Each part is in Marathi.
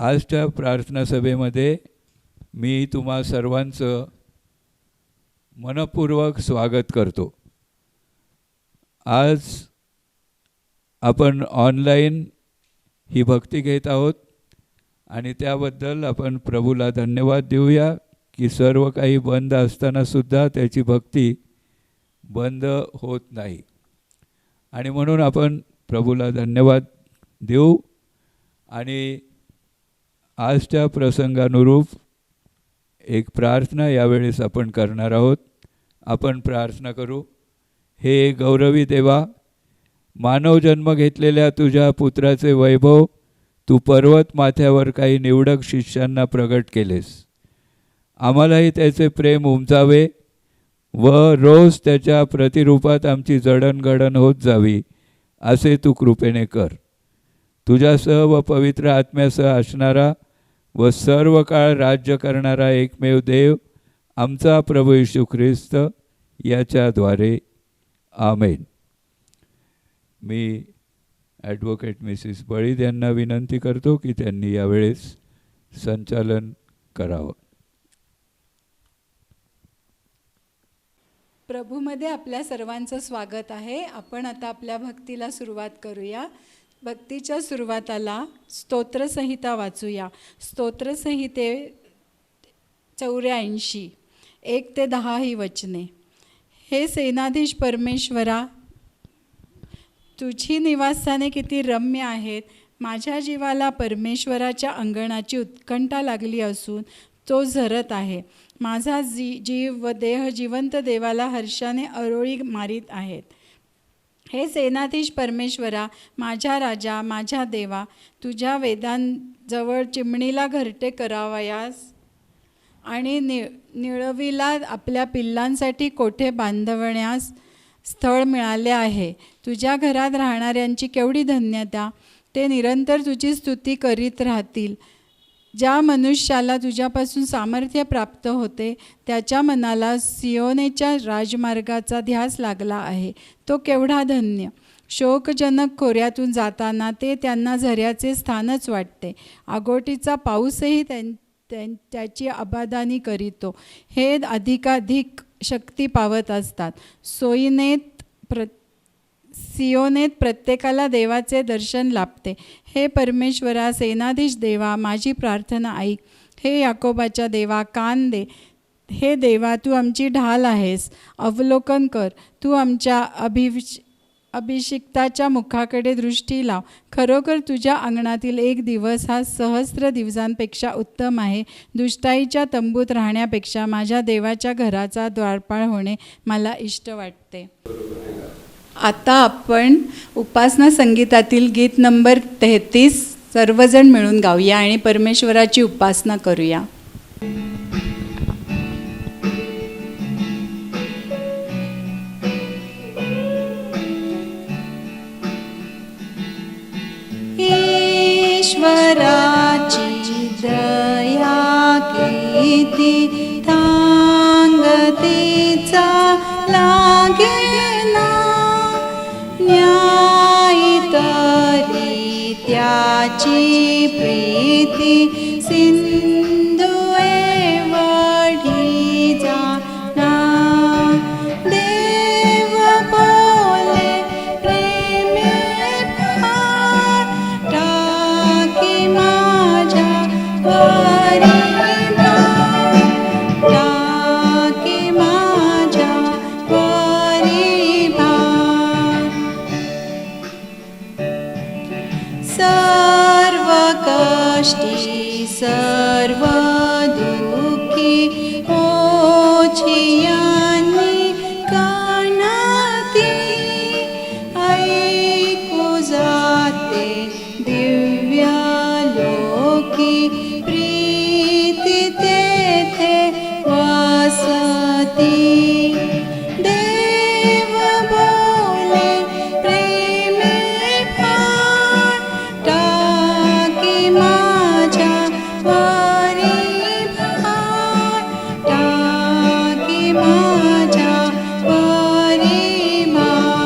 आजच्या प्रार्थना सभेमध्ये मी तुम्हा सर्वांचं मनपूर्वक स्वागत करतो. आज आपण ऑनलाईन ही भक्ती घेत आहोत आणि त्याबद्दल आपण प्रभूला धन्यवाद देऊया की सर्व काही बंद असतानासुद्धा त्याची भक्ती बंद होत नाही. आणि म्हणून आपण प्रभूला धन्यवाद देऊ आणि आजच्या प्रसंगानुरूप एक प्रार्थना यावेळेस आपण करणार आहोत. आपण प्रार्थना करू. हे गौरवी देवा, मानव जन्म घेतलेल्या तुझ्या पुत्राचे वैभव तू पर्वत माथ्यावर काही निवडक शिष्यांना प्रगट केलेस. आम्हालाही त्याचे प्रेम उमजावे व रोज त्याच्या प्रतिरूपात आमची जडणघडण होत जावी असे तू कृपेने कर. तुझ्यासह व पवित्र आत्म्यासह असणारा व सर्व काळ राज्य करणारा एकमेव देव आमचा प्रभू येशू ख्रिस्त याच्याद्वारे आमेन. मी ॲडव्होकेट मिसेस बळीद यांना विनंती करतो की त्यांनी यावेळेस संचालन करावं. प्रभूमध्ये आपल्या सर्वांचं स्वागत आहे. आपण आता आपल्या भक्तीला सुरुवात करूया. भक्तीच्या सुरुवाताला स्तोत्रसंहिता वाचूया. स्तोत्रसंहिते 84 1 ते 10 ही वचने. हे सेनाधीश परमेश्वरा, तुझी निवासस्थाने किती रम्य आहेत. माझ्या जीवाला परमेश्वराच्या अंगणाची उत्कंठा लागली असून तो झरत आहे. माझा जीव व देह जिवंत देवाला हर्षाने अरोळी मारीत आहेत. हे सेनाधीश परमेश्वरा, माझ्या राजा, माझ्या देवा, तुझ्या वेदांजवळ चिमणीला घरटे करावयास आणि निळवीला आपल्या पिल्लांसाठी कोठे बांधवण्यास स्थळ मिळाले आहे. तुझ्या घरात राहणाऱ्यांची केवढी धन्यता. ते निरंतर तुझी स्तुती करीत राहतील. ज्या मनुष्याला तुझ्यापासून सामर्थ्य प्राप्त होते त्याच्या मनाला सियोनेच्या राजमार्गाचा ध्यास लागला आहे. तो केवढा धन्य. शोकजनक खोऱ्यातून जाताना ते त्यांना झऱ्याचे स्थानच वाटते. आगोटीचा पाऊसही त्याची अबादानी करीतो. हे अधिकाधिक शक्ती पावत असतात. सियोनेत प्रत्येकाला देवाचे दर्शन लाभते. हे परमेश्वरा, सेनाधीश देवा, माझी प्रार्थना ऐक. हे याकोबाच्या देवा, कान दे. हे देवा, तू आमची ढाल आहेस. अवलोकन कर. तू आमच्या अभिषिक्ताच्या मुखाकडे दृष्टी लाव. खरोखर तुझ्या अंगणातील एक दिवस हा सहस्र दिवसांपेक्षा उत्तम आहे. दुष्टाईच्या तंबूत राहण्यापेक्षा माझ्या देवाच्या घराचा द्वारपाळ होणे मला इष्ट वाटते. आता आपण उपासना संगीतातील गीत नंबर 33 सर्वजण मिळून गाऊया आणि परमेश्वराची उपासना करूया. ईश्वराची दया किती सांगतेचा लागे ना. न्याय तरी त्याची प्रीती सिंधू एवढी जाना. देव बोले प्रेमे फार टाकी माझ्या वरी भार. टाकी माझ्या वरी भार. सर्व कष्टी सर्व दुःखी ओझियांनी कानाती ऐकू जाते दिव्य लोकी. प्रीती तेथे वसती. देव बोले प्रेमे फार टाकी माझ्या वरी भार. टाकी माझ्या वरी भार.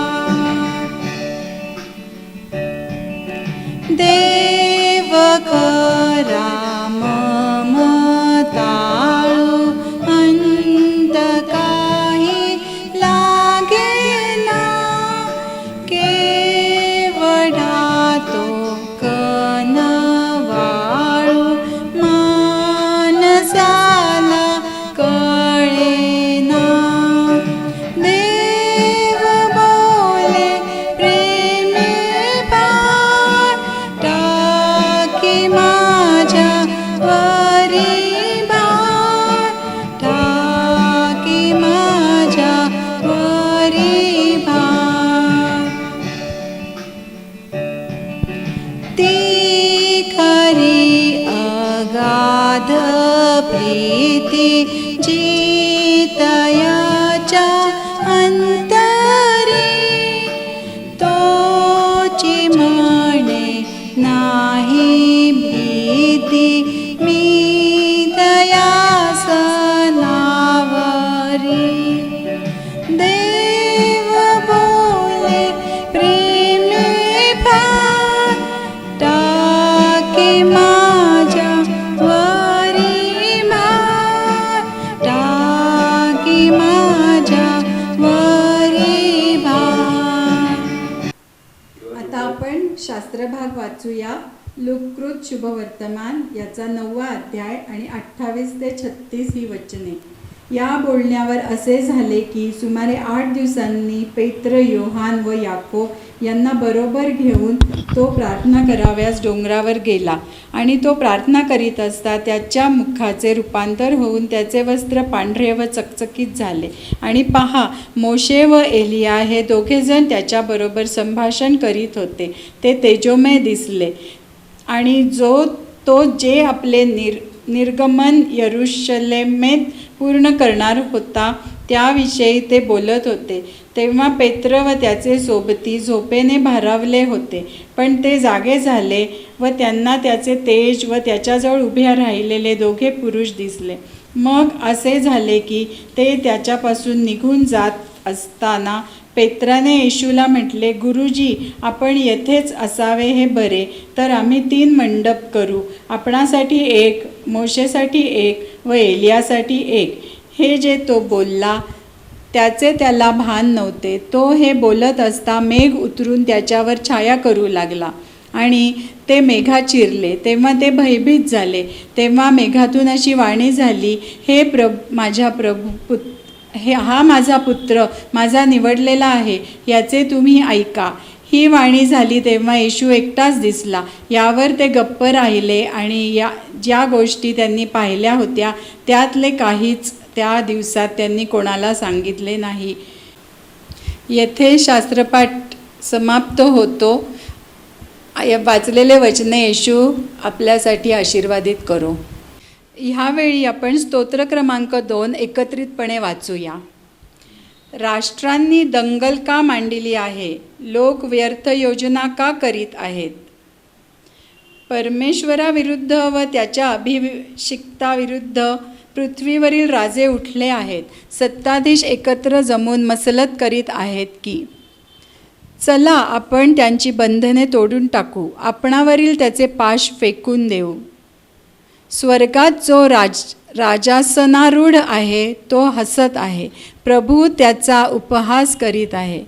देव खरा राम मताळू अंत काही लागेना, केवढा तो कनवाळू मानसाला कळेना. देव बोले प्रेमे भार, टाकी माझ्या वरी भार, टाकी माझ्या वरी भार. ती खरी अगाध प्रीती जितयाच्या अंतरी, तोची म्हणे नाही भीती, मी दयास नावरी. देव बोले प्रेमे भार, टाकी माझ्या वरी भार, टाकी माझ्या वरी भार. आता आपण शास्त्रभाग वाचूया. लूककृत शुभवर्तमान याचा 9वा अध्याय आणि 28 ते 36 ही वचने. या बोलण्यावर असे झाले की सुमारे 8 दिवसांनी पेत्र, योहान व याकोब यांना बरोबर घेऊन तो प्रार्थना कराव्यास डोंगरावर गेला. आणि तो प्रार्थना करीत असता त्याच्या मुखाचे रूपांतर होऊन त्याचे वस्त्र पांढरे व चकचकीत झाले. आणि पहा, मोशे व एलिया हे दोघेजण त्याच्याबरोबर संभाषण करीत होते. ते तेजोमय दिसले आणि तो जे आपले निर्गमन यरूशलेमेत पूर्ण करणार होता त्याविषयी ते बोलत होते. तेव्हा पेत्र व त्याचे सोबती झोपेने भारावले होते, पण ते जागे झाले व त्यांना त्याचे तेज व त्याच्याजवळ उभे राहिलेले दोघे पुरुष दिसले. मग असे झाले की ते त्याच्यापासून निघून जात असताना पेत्राने येशूला म्हटले, गुरुजी, आपण येथेच असावे हे बरे. तर आम्ही 3 मंडप करू, आपणासाठी एक, मोशेसाठी एक व एलियासाठी एक. हे जे तो बोलला त्याचे त्याला भान नव्हते. तो हे बोलत असता मेघ उतरून त्याच्यावर छाया करू लागला आणि ते मेघात चिरले. तेव्हा ते भयभीत झाले. तेव्हा मेघातून अशी वाणी झाली, हे हा माझा पुत्र, माझा निवडलेला आहे, याचे तुम्ही ऐका. ही वाणी झाली तेव्हा येशू एकटाच दिसला. यावर ते गप्प राहिले आणि ज्या गोष्टी त्यांनी पाहिल्या होत्या त्यातले काहीच त्या दिवसात त्यांनी कोणाला सांगितले नाही. येथे शास्त्रपाठ समाप्त होतो. वाचलेले वचने येशू आपल्यासाठी आशीर्वादित करो. ह्यावेळी आपण स्तोत्र क्रमांक 2 एकत्रितपणे वाचूया. राष्ट्रांनी दंगल का मांडली आहे, लोक व्यर्थ योजना का करीत आहेत. परमेश्वराविरुद्ध व त्याच्या अभिषिक्ताविरुद्ध पृथ्वीवरील राजे उठले आहेत. सत्ताधीश एकत्र जमून मसलत करीत आहेत की चला आपण त्यांची बंधने तोडून टाकू, आपणावरील त्याचे पाश फेकून देऊ. स्वर्गात जो राजासनारूढ आहे तो हसत आहे, प्रभू त्याचा उपहास करीत आहे.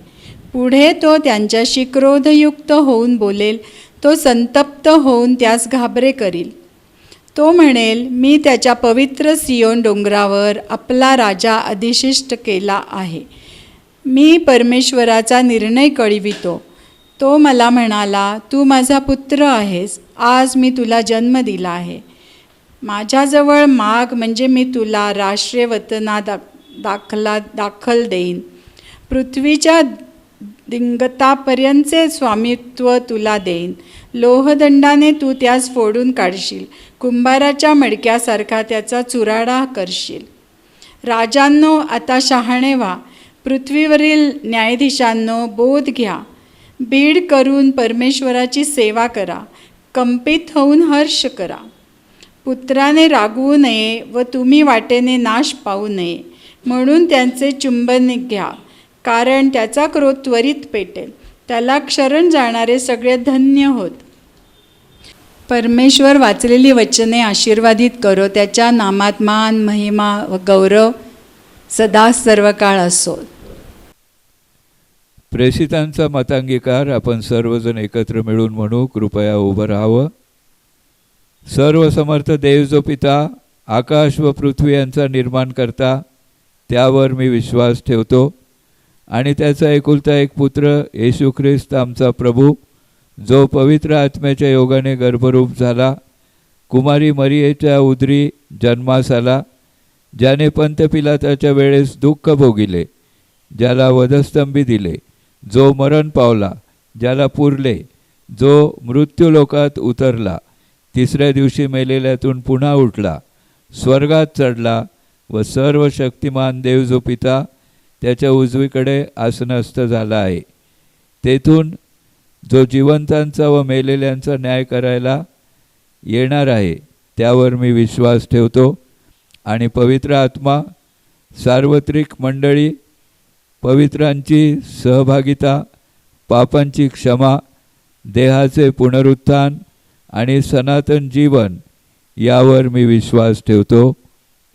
पुढे तो त्यांच्याशी क्रोधयुक्त होऊन बोलेल, तो संतप्त होऊन त्यास घाबरे करील. तो म्हणेल, मी त्याच्या पवित्र सियोन डोंगरावर आपला राजा अधिष्ठित केला आहे. मी परमेश्वराचा निर्णय कळवितो. तो मला म्हणाला, तू माझा पुत्र आहेस, आज मी तुला जन्म दिला आहे. माझ्याजवळ माग, म्हणजे मी तुला राष्ट्रवतना दाखल देईन. पृथ्वीच्या दिंगतापर्यंतचे स्वामित्व तुला देईन. लोहदंडाने तू त्यास फोडून काढशील, कुंभाराच्या मडक्यासारखा त्याचा चुराडा करशील. राजांनो, आता शहाणे व्हा, पृथ्वीवरील न्यायाधीशांनो बोध घ्या. बीड करून परमेश्वराची सेवा करा, कंपित होऊन हर्ष करा. पुत्राने रागवू नये व तुम्ही वाटेने नाश पावू नये, म्हणून त्यांचे चुंबन घ्या, कारण त्याचा क्रोध त्वरित पेटेल. त्याला शरण जाणारे सगळे धन्य होत. परमेश्वर वाचलेली वचने आशीर्वादित करो. त्याच्या नामात मान, महिमा व गौरव सदा सर्व काळ असो. प्रेषितांचा मतांगीकार आपण सर्वजण एकत्र मिळून म्हणू. कृपया उभं राहावं. सर्व समर्थ देव जो पिता, आकाश व पृथ्वी यांचा निर्माण करता, त्यावर मी विश्वास ठेवतो आणि त्याचा एकुलता एक पुत्र येशू ख्रिस्त आमचा प्रभू, जो पवित्र आत्म्याच्या योगाने गर्भरूप झाला, कुमारी मरियेच्या उदरी जन्मास आला, ज्याने पंत पिलाताच्या वेळेस दुःख भोगिले, ज्याला वधस्तंभी दिले, जो मरण पावला, ज्याला पुरले, जो मृत्यूलोकात उतरला, तिसऱ्या दिवशी मेलेल्यातून पुन्हा उठला, स्वर्गात चढला व सर्व शक्तिमान देव जो पिता त्याच्या उजवीकडे आसनस्थ झाला आहे, तेथून जो जिवंतांचा व मेलेल्यांचा न्याय करायला येणार आहे, त्यावर मी विश्वास ठेवतो. आणि पवित्र आत्मा, सार्वत्रिक मंडळी, पवित्रांची सहभागिता, पापांची क्षमा, देहाचे पुनरुत्थान आणि सनातन जीवन, यावर मी विश्वास ठेवतो.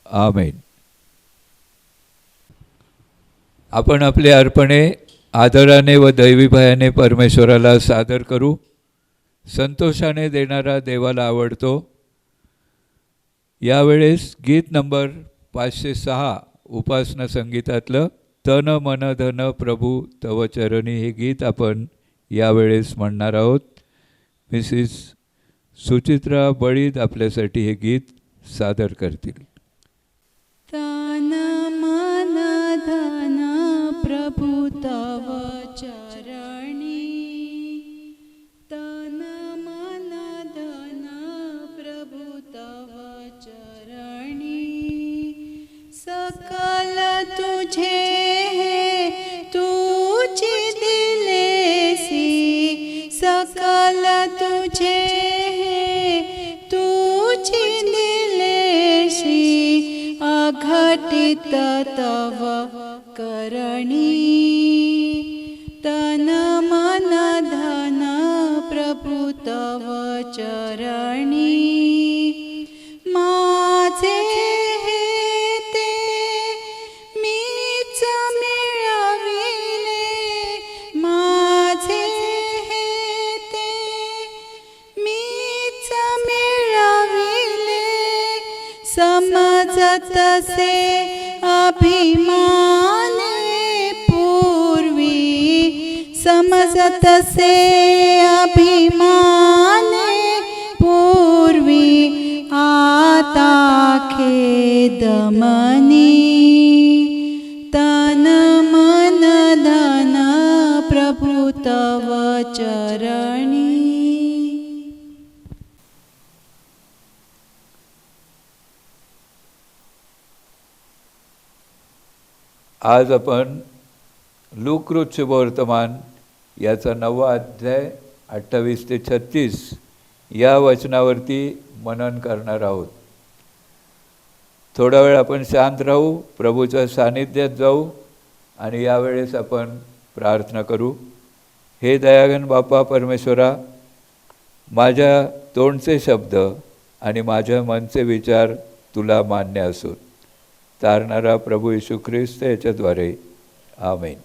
आमेन. आपण आपले अर्पणे आदराने व दैवी भयाने परमेश्वराला सादर करू. संतोषाने देणारा देवाला आवडतो. यावेळेस गीत नंबर 506 उपासना संगीतातलं तन मन धन प्रभू तव चरणी हे गीत आपण यावेळेस म्हणणार आहोत. मिसिस सुचित्रा बळीद आपल्यासाठी हे गीत सादर करतील. तन मन धन प्रभु तव चरणी, तन मन धन प्रभु तव चरणी, सकल तुझे है तुझी दिलेसी, सकल तुझे है तुझी दिलेसी, अघटित तव करणी, तन मन धन प्रभु तव चरणी. माझे हे ते मीच मिळविले, माझे हे ते मीच मिळविले, समजतसे अभिमाने पूर्वी, समजतसे अभिमाने पूर्वी, आता खेद मनी, तन मन धन प्रभु तव चरणी. आज आपण लूककृत शुभवर्तमान याचा 9वा अध्याय 28 ते 36 या वचनावरती मनन करणार आहोत. थोडा वेळ आपण शांत राहू, प्रभूच्या सानिध्यात जाऊ आणि यावेळेस आपण प्रार्थना करू. हे दयागन बापा परमेश्वरा, माझ्या तोंडचे शब्द आणि माझ्या मनचे विचार तुला मान्य असोत. तारणारा प्रभू येशू ख्रिस्त याच्याद्वारे. आमेन.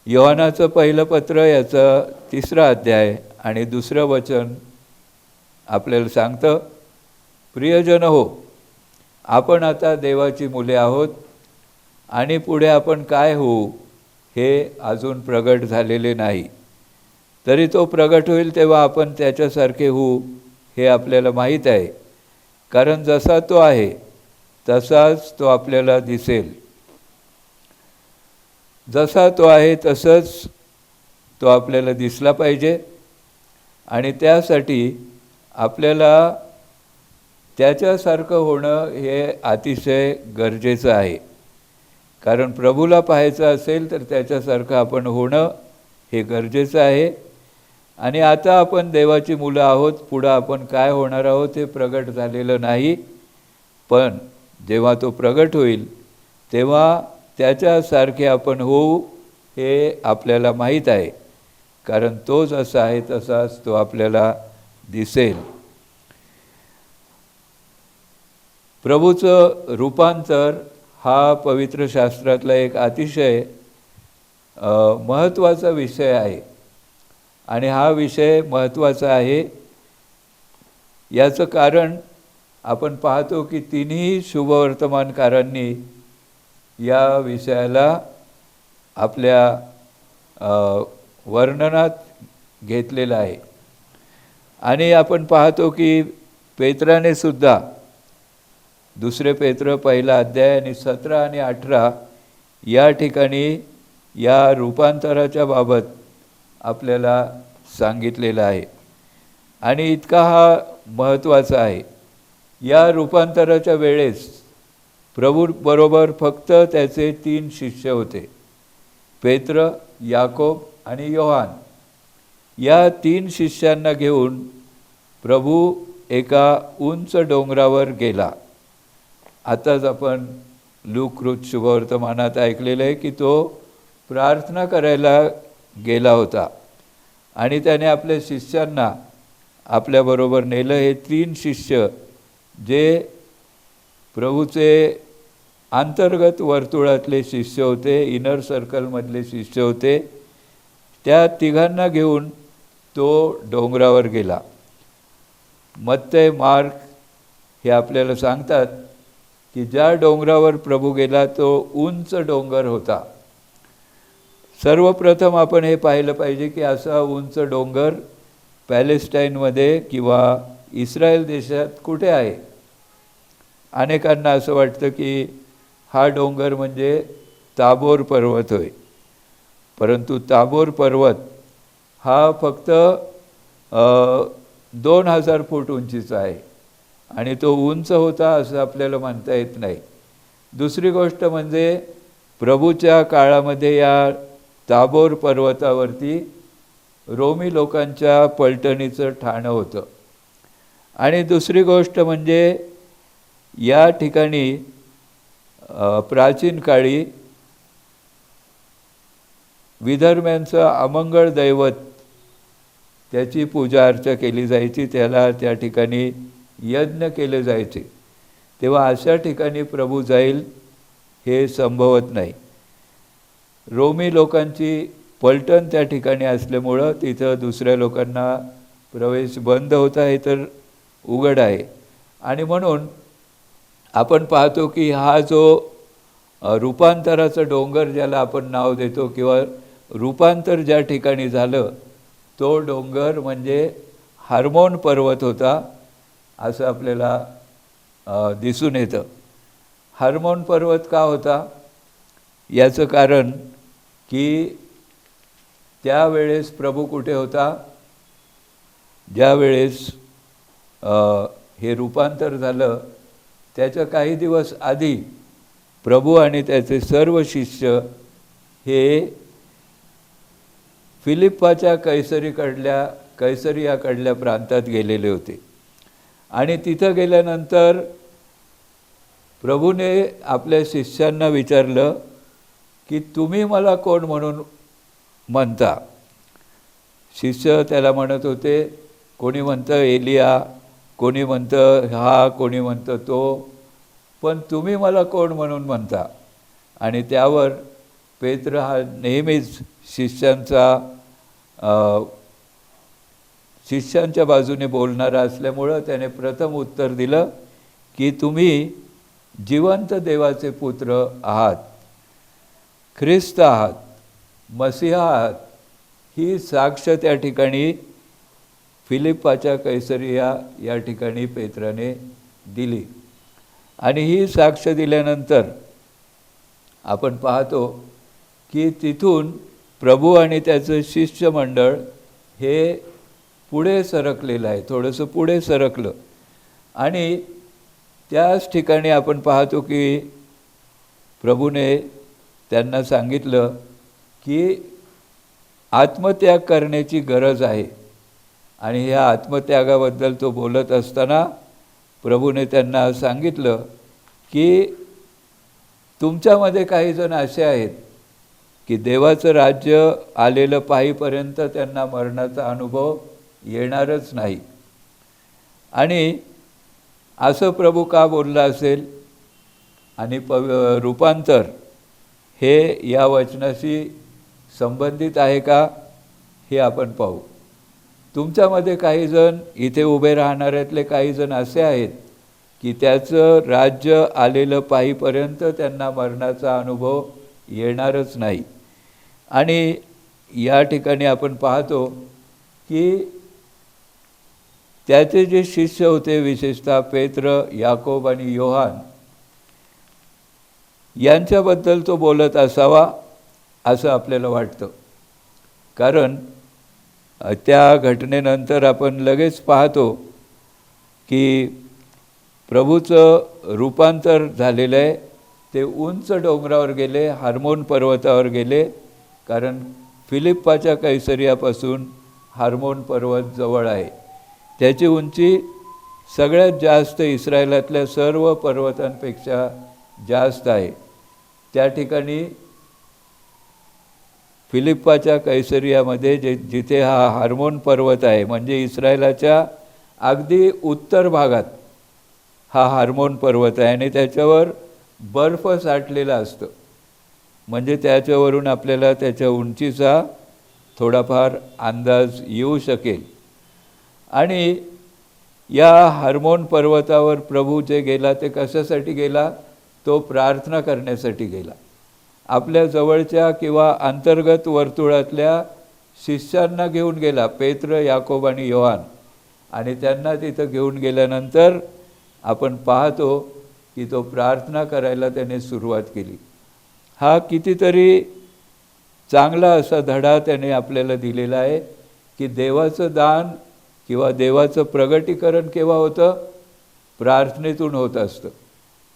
योहानाचं पहिलं पत्र याचं 3रा अध्याय आणि 2रं वचन आपल्याला सांगतं, प्रियजन हो, आपण आता देवाची मुले आहोत आणि पुढे आपण काय होऊ हे अजून प्रगट झालेले नाही. तरी तो प्रगट होईल तेव्हा आपण त्याच्यासारखे होऊ हे आपल्याला माहीत आहे. कारण जसा तो आहे तसाच तो आपल्याला दिसेल. जसा तो आहे तसंच तो आपल्याला दिसला पाहिजे आणि त्यासाठी आपल्याला त्याच्यासारखं होणं हे अतिशय गरजेचं आहे. कारण प्रभूला पाहायचं असेल तर त्याच्यासारखं आपण होणं हे गरजेचं आहे. आणि आता आपण देवाची मुलं आहोत, पुढं आपण काय होणार आहोत हे प्रगट झालेलं नाही. पण जेव्हा तो प्रगट होईल तेव्हा त्याच्यासारखे आपण होऊ हे आपल्याला माहीत आहे. कारण तो जसा आहे तसाच तो आपल्याला दिसेल. प्रभूचं रूपांतर हा पवित्र शास्त्रातला एक अतिशय महत्त्वाचा विषय आहे. आणि हा विषय महत्त्वाचा आहे याचं कारण आपण पाहतो की तिन्ही शुभवर्तमानकारांनी या विषयाला आपल्या वर्णनात घेतलेलं आहे. आणि आपण पाहतो की पेत्राने सुद्धा दुसरे पेत्र पहिला अध्याय आणि 17 आणि 18 या ठिकाणी या रूपांतराच्या बाबत आपल्याला सांगितलेलं आहे. आणि इतका हा महत्त्वाचा आहे. या रूपांतराच्या वेळेस प्रभूबरोबर फक्त त्याचे 3 शिष्य होते, पेत्र, याकोब आणि योहान. या 3 शिष्यांना घेऊन प्रभू एका उंच डोंगरावर गेला. आताच आपण लूक शुभवर्तमानात ऐकलेलं आहे की तो प्रार्थना करायला गेला होता आणि त्याने आपल्या शिष्यांना आपल्याबरोबर नेलं. हे 3 शिष्य जे प्रभूचे अंतर्गत वर्तुळातले शिष्य होते, इनर सर्कलमधले शिष्य होते, त्या तिघांना घेऊन तो डोंगरावर गेला. मत्तय, मार्क हे आपल्याला सांगतात की ज्या डोंगरावर प्रभू गेला तो उंच डोंगर होता. सर्वप्रथम आपण हे पाहिलं पाहिजे की असा उंच डोंगर पॅलेस्टाईनमध्ये किंवा इस्रायल देशात कुठे आहे. अनेकांना असं वाटतं की हा डोंगर म्हणजे ताबोर पर्वत होय, परंतु ताबोर पर्वत हा फक्त 2000 फूट उंचीचा आहे आणि तो उंच होता असं आपल्याला म्हणता येत नाही. दुसरी गोष्ट म्हणजे प्रभूच्या काळामध्ये या ताबोर पर्वतावरती रोमी लोकांच्या पलटणीचं ठाणं होतं. आणि दुसरी गोष्ट म्हणजे या ठिकाणी प्राचीन काळी विधर्म्यांचं अमंगळ दैवत त्याची पूजा अर्चा केली जायची, त्याला त्या ठिकाणी यज्ञ केले जायचे. तेव्हा अशा ठिकाणी प्रभू जाईल हे संभवत नाही. रोमी लोकांची पलटण त्या ठिकाणी असल्यामुळं तिथं दुसऱ्या लोकांना प्रवेश बंद होता हे तर उघड आहे. आणि म्हणून आपण पाहतो की हा जो रूपांतराचा डोंगर ज्याला आपण नाव देतो किंवा रूपांतर ज्या ठिकाणी झालं तो डोंगर म्हणजे हर्मोन पर्वत होता असं आपल्याला दिसून येतं. हर्मोन पर्वत का होता याचं कारण की त्यावेळेस प्रभू कुठे होता, ज्यावेळेस हे रूपांतर झालं त्याच्या काही दिवस आधी प्रभू आणि त्याचे सर्व शिष्य हे फिलिप्पाच्या कैसरियाकडल्या प्रांतात गेलेले होते. आणि तिथं गेल्यानंतर प्रभूने आपल्या शिष्यांना विचारलं की तुम्ही मला कोण म्हणून म्हणता. शिष्य त्याला म्हणत होते, कोणी म्हणतं एलिया, कोणी म्हणतं हा, कोणी म्हणतं तो, पण तुम्ही मला कोण म्हणून म्हणता. आणि त्यावर पेत्र हा नेहमीच शिष्यांच्या बाजूने बोलणारा असल्यामुळं त्याने प्रथम उत्तर दिलं की तुम्ही जिवंत देवाचे पुत्र आहात, ख्रिस्त आहात, मसीहा आहात. ही साक्ष त्या ठिकाणी फिलिप्पाच्या कैसरिया या ठिकाणी पेत्राने दिली. आणि ही साक्ष दिल्यानंतर आपण पाहतो की तिथून प्रभू आणि त्याचं शिष्यमंडळ हे पुढे सरकलेलं आहे, थोडंसं पुढे सरकलं. आणि त्याच ठिकाणी आपण पाहतो की प्रभूने त्यांना सांगितलं की आत्मत्याग करण्याची गरज आहे. आणि ह्या आत्मत्यागाबद्दल तो बोलत असताना प्रभूने त्यांना सांगितलं की तुमच्यामध्ये काही जण असे आहेत की देवाचं राज्य आलेलं पाहीपर्यंत त्यांना मरणाचा अनुभव येणारच नाही. आणि असं प्रभू का बोलला असेल आणि रूपांतर हे या वचनाशी संबंधित आहे का हे आपण पाहू. तुमच्यामध्ये काही जण इथे उभे राहणाऱ्यातले काही जण असे आहेत की त्याचं राज्य आलेलं पाहीपर्यंत त्यांना मरणाचा अनुभव येणारच नाही. आणि या ठिकाणी आपण पाहतो की त्याचे जे शिष्य होते, विशेषतः पेत्र, याकोब आणि योहान, यांच्याबद्दल तो बोलत असावा असं आपल्याला वाटतं. कारण त्या घटनेनंतर आपण लगेच पाहतो की प्रभूचं रूपांतर झालेलं आहे. ते उंच डोंगरावर गेले, हार्मोन पर्वतावर गेले, कारण फिलिप्पाच्या कैसरियापासून हार्मोन पर्वत जवळ आहे. त्याची उंची सगळ्यात जास्त इस्रायलातल्या सर्व पर्वतांपेक्षा जास्त आहे. त्या ठिकाणी फिलिप्पाच्या कैसरियामध्ये जिथे हा हार्मोन पर्वत आहे, म्हणजे इस्रायलाच्या अगदी उत्तर भागात हा हार्मोन पर्वत आहे आणि त्याच्यावर बर्फ साठलेला असतं. म्हणजे त्याच्यावरून आपल्याला त्याच्या उंचीचा थोडाफार अंदाज येऊ शकेल. आणि या हार्मोन पर्वतावर प्रभू जे गेला ते कशासाठी गेला? तो प्रार्थना करण्यासाठी गेला. आपल्या जवळच्या किंवा अंतर्गत वर्तुळातल्या शिष्यांना घेऊन गेला, पेत्र, याकोब आणि योहान. आणि त्यांना तिथं घेऊन गेल्यानंतर आपण पाहतो की तो प्रार्थना करायला त्याने सुरुवात केली. हा कितीतरी चांगला असा धडा त्याने आपल्याला दिलेला आहे की देवाचं दान किंवा देवाचं प्रगटीकरण केव्हा होतं? प्रार्थनेतून होत असतं.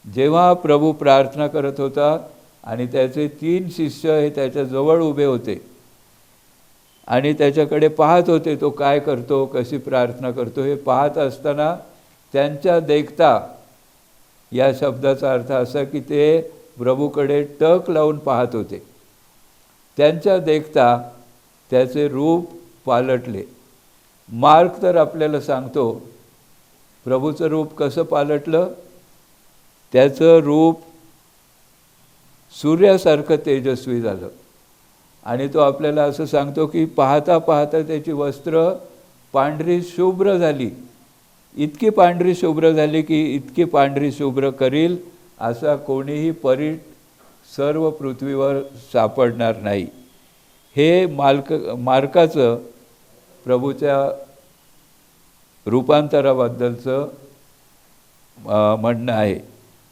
जेव्हा प्रभू प्रार्थना करत होता आणि त्याचे 3 शिष्य हे त्याच्याजवळ उभे होते आणि त्याच्याकडे पाहत होते, तो काय करतो, कशी प्रार्थना करतो, हे पाहत असताना त्यांच्या देखता, या शब्दाचा अर्थ असा की ते प्रभूकडे टक लावून पाहत होते. त्यांच्या देखता त्याचे रूप पालटले. मार्क तर आपल्याला सांगतो प्रभूचं रूप कसं पालटलं. त्याचं रूप सूर्यासारखं तेजस्वी झालं. आणि तो आपल्याला असं सांगतो की पाहता पाहता त्याची वस्त्र पांढरी शुभ्र झाली. इतकी पांढरी शुभ्र झाली की इतकी पांढरी शुभ्र करील असा कोणीही परीट सर्व पृथ्वीवर सापडणार नाही. हे मार्काचं प्रभूच्या रूपांतराबद्दलचं म्हणणं आहे.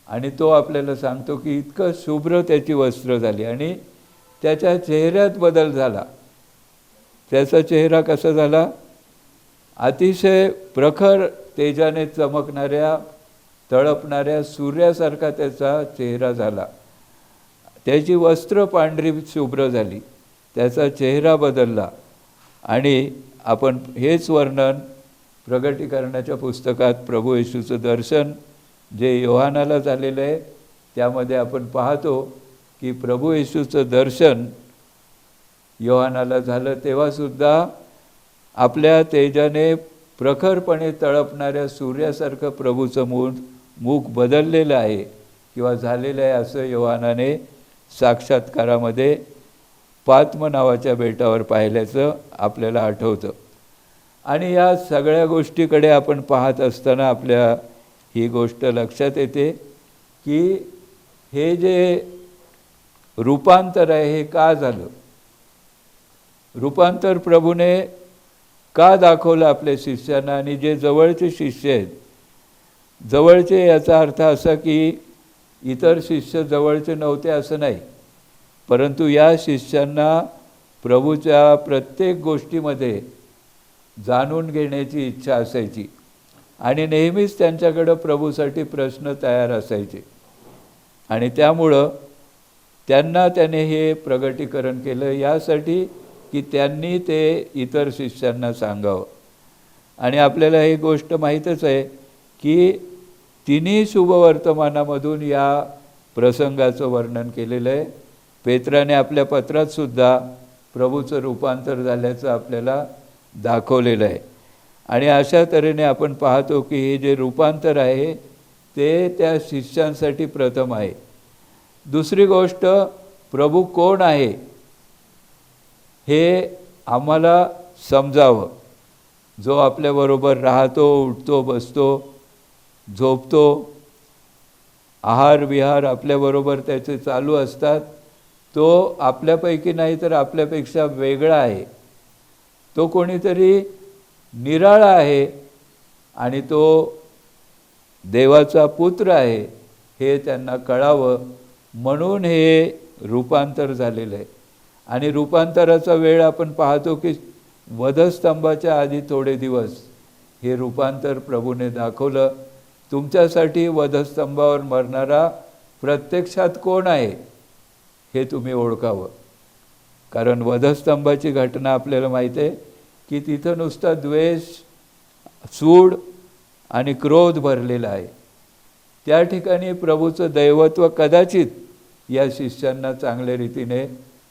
आणि तो आपल्याला सांगतो की इतकं शुभ्र त्याची वस्त्र झाली आणि त्याच्या चेहऱ्यात बदल झाला. त्याचा चेहरा कसा झाला? अतिशय प्रखर तेजाने चमकणाऱ्या, तळपणाऱ्या सूर्यासारखा त्याचा चेहरा झाला. त्याची वस्त्र पांढरी शुभ्र झाली, त्याचा चेहरा बदलला. आणि आपण हेच वर्णन प्रगटीकरणाच्या पुस्तकात प्रभू येशूचं दर्शन जे योहानाला झालेलं आहे त्यामध्ये आपण पाहतो की प्रभू येशूचं दर्शन योहानाला झालं तेव्हासुद्धा आपल्या तेजाने प्रखरपणे तळपणाऱ्या सूर्यासारखं प्रभूचं मुख बदललेलं आहे किंवा झालेलं आहे असं योहानाने साक्षात्कारामध्ये पात्म नावाच्या बेटावर पाहिल्याचं आपल्याला आठवतं. आणि या सगळ्या गोष्टीकडे आपण पाहत असताना आपल्या ही गोष्ट लक्षात येते की हे जे रूपांतर आहे हे का झालं. रूपांतर प्रभूने का दाखवलं आपल्या शिष्यांना. आणि जे जवळचे शिष्य आहेत, जवळचे याचा अर्थ असा की इतर शिष्य जवळचे नव्हते असं नाही, परंतु या शिष्यांना प्रभूच्या प्रत्येक गोष्टीमध्ये जाणून घेण्याची इच्छा असायची आणि नेहमीच त्यांच्याकडं प्रभूसाठी प्रश्न तयार असायचे. आणि त्यामुळं त्याने हे प्रगटीकरण केलं यासाठी की त्यांनी ते इतर शिष्यांना सांगावं. आणि आपल्याला ही गोष्ट माहीतच आहे की तिन्ही शुभवर्तमानामधून या प्रसंगाचं वर्णन केलेलं आहे. पेत्राने आपल्या पत्रात सुद्धा प्रभूचं रूपांतर झाल्याचं आपल्याला दाखवलेलं आहे. आणि अशा तऱ्हेने आपण पाहतो की हे जे रूपांतर आहे ते त्या शिष्यांसाठी प्रथम आहे. दुसरी गोष्ट, प्रभू कोण आहे हे आम्हाला समजावं. जो आपल्याबरोबर राहतो, उठतो, बसतो, झोपतो, आहार विहार आपल्याबरोबर त्याचे चालू असतात, तो आपल्यापैकी नाही तर आपल्यापेक्षा वेगळा आहे. तो कोणीतरी निराळा आहे आणि तो देवाचा पुत्र आहे हे त्यांना कळावं म्हणून हे रूपांतर झालेलं आहे. आणि रूपांतराचा वेळ आपण पाहतो की वधस्तंभाच्या आधी थोडे दिवस हे रूपांतर प्रभूने दाखवलं. तुमच्यासाठी वधस्तंभावर मरणारा प्रत्यक्षात कोण आहे हे तुम्ही ओळखावं. कारण वधस्तंभाची घटना आपल्याला माहीत आहे की तिथं नुसता द्वेष, सूड आणि क्रोध भरलेला आहे. त्या ठिकाणी प्रभूचं दैवत्व कदाचित या शिष्यांना चांगल्या रीतीने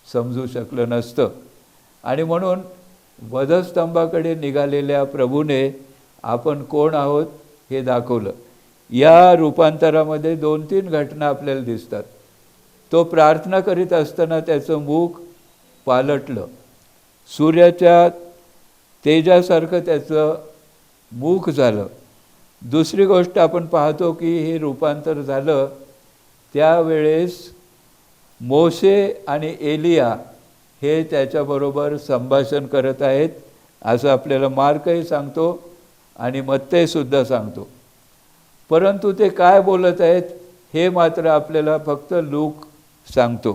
समजू शकलं नसतं. आणि म्हणून वधस्तंभाकडे निघालेल्या प्रभूने आपण कोण आहोत हे दाखवलं. या रूपांतरामध्ये 2-3 घटना आपल्याला दिसतात. तो प्रार्थना करीत असताना त्याचं मुख पालटलं, सूर्याच्या तेजासारखं त्याचं मुख झालं. दुसरी गोष्ट आपण पाहतो की हे रूपांतर झालं त्यावेळेस मोशे आणि एलिया हे त्याच्याबरोबर संभाषण करत आहेत असं आपल्याला मार्कही सांगतो आणि मत्तेसुद्धा सांगतो. परंतु ते काय बोलत आहेत हे मात्र आपल्याला फक्त लूक सांगतो.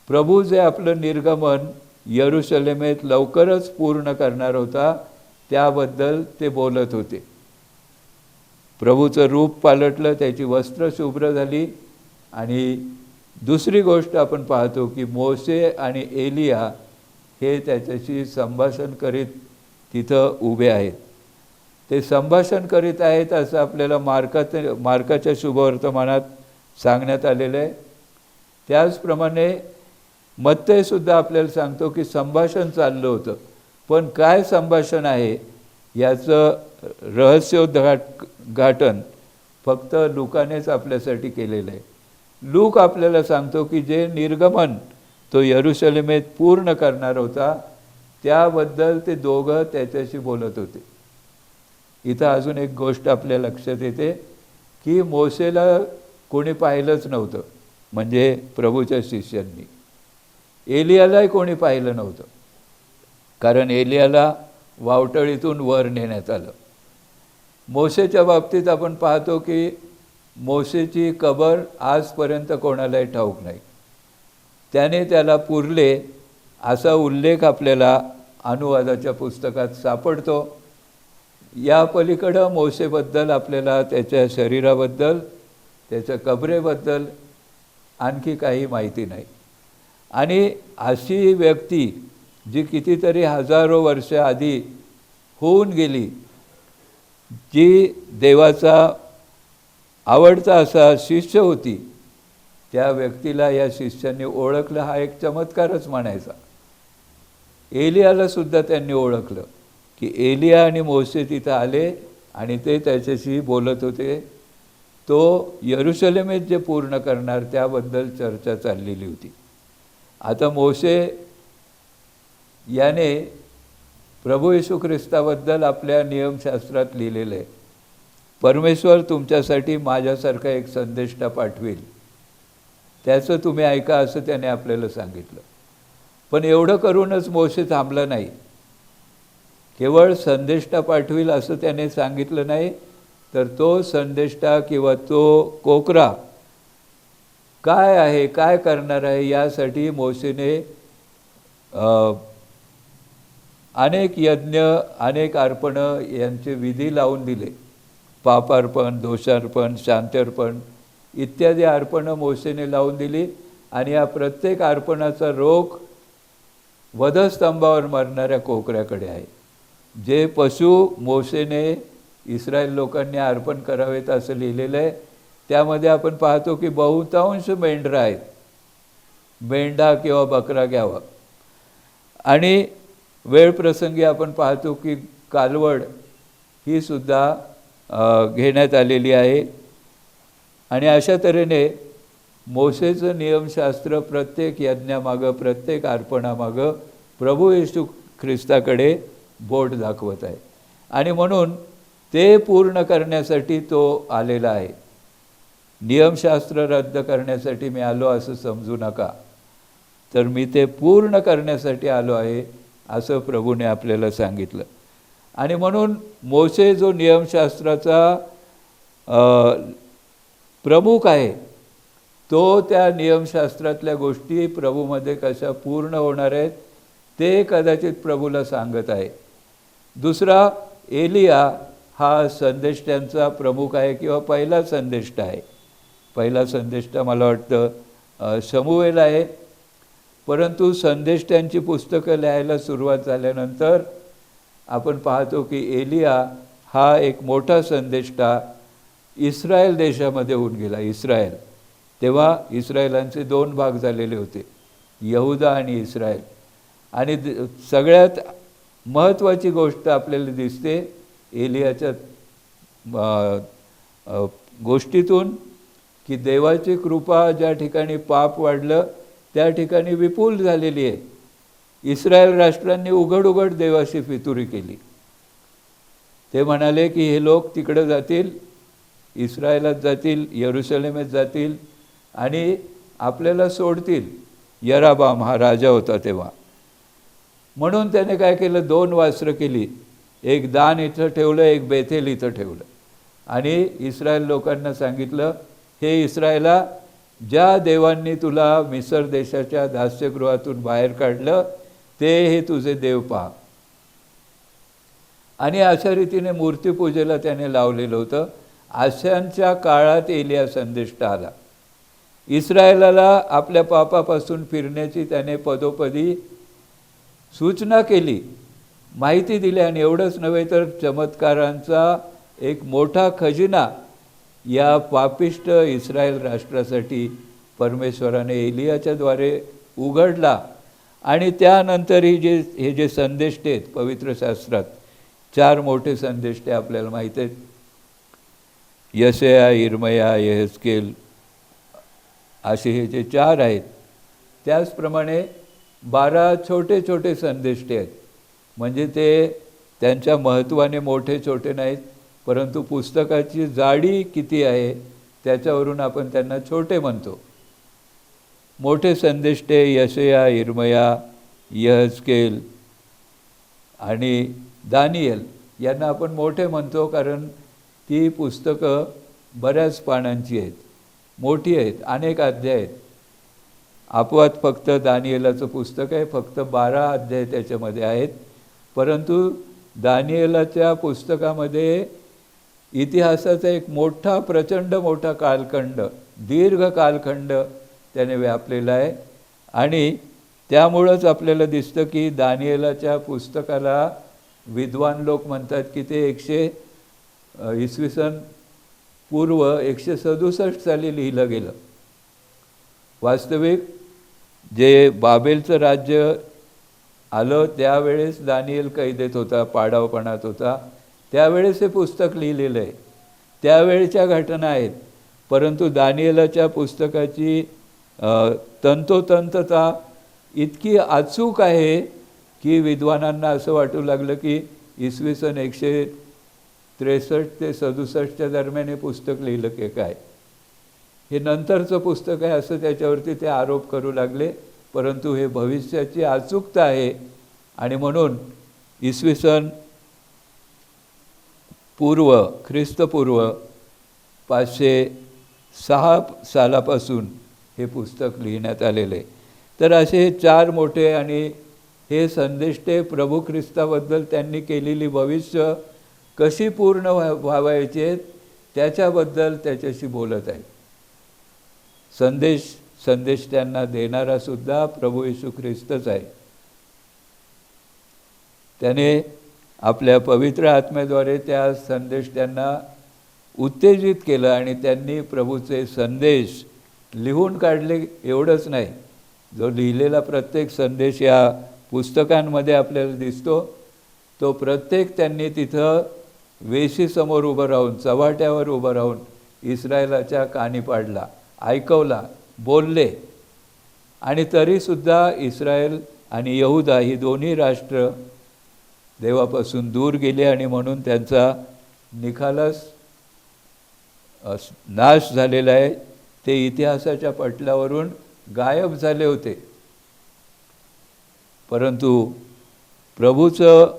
प्रभू जे आपलं निर्गमन यरूशलेमेत लवकरच पूर्ण करणार होता त्याबद्दल ते बोलत होते. प्रभूचं रूप पालटलं, त्याची वस्त्र शुभ्र झाली. आणि दुसरी गोष्ट आपण पाहतो की मोशे आणि एलिया हे त्याच्याशी संभाषण करीत तिथं उभे आहेत. ते संभाषण करीत आहेत असं आपल्याला मार्काच्या शुभवर्तमानात सांगण्यात आलेलं आहे. त्याचप्रमाणे मत्तेसुद्धा आपल्याला सांगतो की संभाषण चाललं होतं. पण काय संभाषण आहे याचं रहस्योद्घाटन फक्त लूकानेच आपल्यासाठी केलेलं आहे. लूक आपल्याला सांगतो की जे निर्गमन तो यरूशलेमेत पूर्ण करणार होता त्याबद्दल ते दोघं त्याच्याशी बोलत होते. इथं अजून एक गोष्ट आपल्या लक्षात येते की मोशेला कोणी पाहिलंच नव्हतं, म्हणजे प्रभूच्या शिष्यांनी. एलियालाही कोणी पाहिलं नव्हतं, कारण एलियाला वावटळीतून वर नेण्यात आलं. मोशेच्या बाबतीत आपण पाहतो की मोशेची कबर आजपर्यंत कोणालाही ठाऊक नाही. त्याने त्याला पुरले असा उल्लेख आपल्याला अनुवादाच्या पुस्तकात सापडतो. या पलीकडं मोशेबद्दल आपल्याला त्याच्या शरीराबद्दल, त्याच्या कबरेबद्दल आणखी काही माहिती नाही. आणि अशी व्यक्ती जी कितीतरी हजारो वर्ष आधी होऊन गेली, जी देवाचा आवडता असा शिष्य होती, त्या व्यक्तीला या शिष्यांनी ओळखलं हा एक चमत्कारच म्हणायचा. एलियाला सुद्धा त्यांनी ओळखलं की एलिया आणि मोशे तिथं आले आणि ते त्याच्याशी बोलत होते. तो यरूशलेमेत जे पूर्ण करणार त्याबद्दल चर्चा चाललेली होती. आता मोशे याने प्रभू येशू ख्रिस्ताबद्दल आपल्या नियमशास्त्रात लिहिलेलं आहे, परमेश्वर तुमच्यासाठी माझ्यासारखा एक संदेष्टा पाठवेल, त्याचं तुम्ही ऐका असं त्याने आपल्याला सांगितलं. पण एवढं करूनच मोशे थांबला नाही. केवळ संदेष्टा पाठवेल असं त्याने सांगितलं नाही, तर तो संदेष्टा किंवा तो कोकरा काय आहे, काय करणार आहे यासाठी मोशेने अनेक यज्ञ, अनेक अर्पणं यांचे विधी लावून दिले. पापार्पण, दोषार्पण, शांत्यर्पण इत्यादी अर्पणं मोशेने लावून दिली. आणि या प्रत्येक अर्पणाचा रोख वधस्तंभावर मरणाऱ्या कोकऱ्याकडे आहे. जे पशु मोशेने इस्रायल लोकांनी अर्पण करावेत असं लिहिलेलं आहे, त्यामध्ये आपण पाहतो की बहुतांश मेंढरं आहेत. मेंढा किंवा बकरा घ्यावा. आणि वेळप्रसंगी आपण पाहतो की कालवड ही सुद्धा घेण्यात आलेली आहे. आणि अशा तऱ्हेने मोशेचं नियमशास्त्र प्रत्येक यज्ञामागं, प्रत्येक अर्पणामागं प्रभू येशू ख्रिस्ताकडे बोट दाखवत आहे. आणि म्हणून ते पूर्ण करण्यासाठी तो आलेला आहे. नियमशास्त्र रद्द करण्यासाठी मी आलो असं समजू नका, तर मी ते पूर्ण करण्यासाठी आलो आहे असं प्रभूने आपल्याला सांगितलं. आणि म्हणून मोशे जो नियमशास्त्राचा प्रमुख आहे, तो त्या नियमशास्त्रातल्या गोष्टी प्रभूमध्ये कशा पूर्ण होणार आहेत ते कदाचित प्रभूला सांगत आहे. दुसरा, एलिया हा संदेष्टांचा प्रमुख आहे किंवा पहिला संदेष्टा आहे. पहिला संदेष्टा मला वाटतं शमूएल आहे. परंतु संदेष्टांची पुस्तकं लिहायला सुरुवात झाल्यानंतर आपण पाहतो की एलिया हा एक मोठा संदेष्टा इस्रायल देशामध्ये होऊन गेला. इस्रायल, तेव्हा इस्रायलांचे 2 भाग झालेले होते, यहुदा आणि इस्रायल. आणि सगळ्यात महत्त्वाची गोष्ट आपल्याला दिसते एलियाच्या गोष्टीतून की देवाची कृपा ज्या ठिकाणी पाप वाढलं त्या ठिकाणी विपुल झालेली आहे. इस्रायल राष्ट्रांनी उघड उघड देवाशी फितुरी केली. ते म्हणाले की हे लोक तिकडे जातील, इस्रायलात जातील, यरूशलेमेत जातील आणि आपल्याला सोडतील. यराबाम हा राजा होता तेव्हा. म्हणून त्याने काय केलं, 2 वासरं केली. एक दान इथं ठेवलं, एक बेथेल इथं ठेवलं. आणि इस्रायल लोकांना सांगितलं, हे इस्रायला, ज्या देवांनी तुला मिसर देशाच्या दास्यगृहातून बाहेर काढलं ते हे तुझे देव पहा. आणि अशा रीतीने मूर्तीपूजेला त्याने लावलेलं होतं. अशांच्या काळात एलिया संदेष्टा आला. इस्रायलाला आपल्या पापापासून फिरण्याची त्याने पदोपदी सूचना केली, माहिती दिली. आणि एवढंच नव्हे तर चमत्कारांचा एक मोठा खजिना या पापिष्ट इस्रायल राष्ट्रासाठी परमेश्वराने एलियाच्याद्वारे उघडला. आणि त्यानंतर हे जे संदेष्टे आहेत पवित्र शास्त्रात, 4 मोठे संदेष्टे आपल्याला माहीत आहेत. यशया, इर्मया, यहेजकेल असे हे जे 4 आहेत. त्याचप्रमाणे 12 छोटे छोटे संदेष्टे आहेत. म्हणजे ते त्यांच्या महत्त्वाने मोठे छोटे नाहीत, परंतु पुस्तकाची जाडी किती आहे त्याच्यावरून आपण त्यांना छोटे म्हणतो. मोठे संदेष्टे यशया, इर्मया, यहेजकेल आणि दानिएल यांना आपण मोठे म्हणतो, कारण ती पुस्तकं बऱ्याच पानांची आहेत, मोठी आहेत, अनेक अध्याय आहेत. अपवाद फक्त दानिएलाचं पुस्तक आहे, फक्त 12 अध्याय त्याच्यामध्ये आहेत. परंतु दानिएलाच्या पुस्तकामध्ये इतिहासाचा एक मोठा, प्रचंड मोठा कालखंड, दीर्घ कालखंड त्याने व्यापलेला आहे. आणि त्यामुळंच आपल्याला दिसतं की दानिएलाच्या पुस्तकाला विद्वान लोक म्हणतात की ते इसवी सन पूर्व 167 साली लिहिलं गेलं. वास्तविक जे बाबेलचं राज्य आलं त्यावेळेस दानिएल कैदेत होता, पाडावपणात होता, त्यावेळेस हे पुस्तक लिहिलेलं आहे. त्यावेळच्या घटना आहेत. परंतु दानिएलाच्या पुस्तकाची तंतोतंतता इतकी अचूक आहे की विद्वानांना असं वाटू लागलं की इसवी सन 163 ते 67च्या दरम्यान हे पुस्तक लिहिलं की काय, हे नंतरचं पुस्तक आहे असं त्याच्यावरती ते आरोप करू लागले. परंतु हे भविष्याची अचूकता आहे. आणि म्हणून इसवी सन पूर्व, ख्रिस्तपूर्व 506 सालापासून हे पुस्तक लिहिण्यात आलेले आहे. तर असे 4 मोठे आणि हे संदेष्टे प्रभू ख्रिस्ताबद्दल त्यांनी केलेली भविष्य कशी पूर्ण व्हावायची आहेत त्याच्याबद्दल त्याच्याशी बोलत आहे. संदेश त्यांना देणारा सुद्धा प्रभू येशू ख्रिस्तच आहे. त्याने आपल्या पवित्र आत्म्याद्वारे त्या संदेश त्यांना उत्तेजित केलं आणि त्यांनी प्रभूचे संदेश लिहून काढले. एवढंच नाही, जो लिहिलेला प्रत्येक संदेश या पुस्तकांमध्ये आपल्याला दिसतो, तो प्रत्येक त्यांनी तिथं वेशीसमोर उभं राहून, चव्हाट्यावर उभं राहून इस्रायलाच्या कानी पाडला, ऐकवला, बोलले. आणि तरीसुद्धा इस्रायल आणि यहुदा ही दोन्ही राष्ट्र देवापासून दूर गेले आणि म्हणून त्यांचा निखालस नाश झालेला आहे. ते इतिहासाच्या पटलावरून गायब झाले होते. परंतु प्रभूचं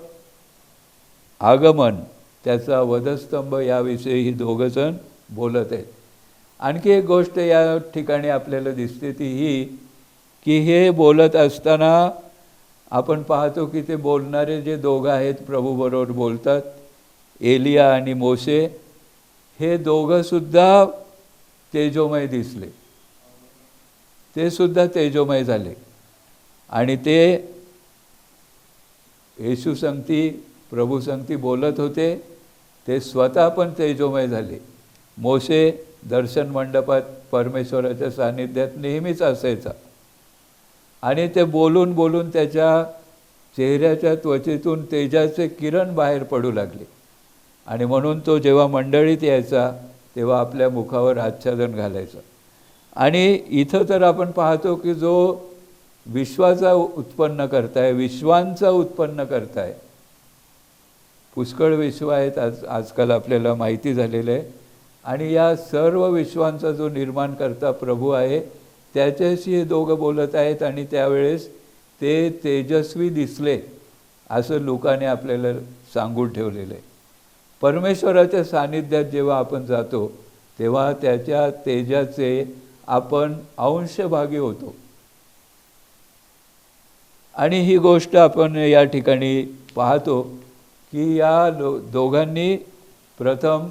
आगमन, त्याचा वधस्तंभ याविषयी ही दोघंजण बोलत आहेत. आणखी एक गोष्ट या ठिकाणी आपल्याला दिसते ती ही की हे बोलत असताना आपण पाहतो की ते बोलणारे जे दोघं आहेत प्रभूबरोबर बोलतात, एलिया आणि मोशे, हे दोघंसुद्धा तेजोमय दिसले. ते सुद्धा तेजोमय झाले आणि ते येशू संगती, प्रभू संगती बोलत होते. ते स्वतः पण तेजोमय झाले. मोशे दर्शन मंडपात परमेश्वराच्या सान्निध्यात नेहमीच असायचा आणि ते बोलून बोलून त्याच्या चेहऱ्याच्या त्वचेतून तेजाचे किरण बाहेर पडू लागले आणि म्हणून तो जेव्हा मंडळीत यायचा तेव्हा आपल्या मुखावर आच्छादन घालायचा. आणि इथं तर आपण पाहतो की जो विश्वाचा उत्पन्न करताय, विश्वांचा उत्पन्न करताय, पुष्कळ विश्व आहेत आजकाल आपल्याला माहिती झालेलं आहे. आणि या सर्व विश्वांचा जो निर्माण करता प्रभू आहे त्याच्याशी हे दोघं बोलत आहेत आणि त्यावेळेस ते तेजस्वी दिसले असं लोकांनी आपल्याला सांगून ठेवलेलं आहे. परमेश्वराच्या सान्निध्यात जेव्हा आपण जातो तेव्हा त्याच्या तेजाचे आपण अंशभागी होतो. आणि ही गोष्ट आपण या ठिकाणी पाहतो की या दोघांनी प्रथम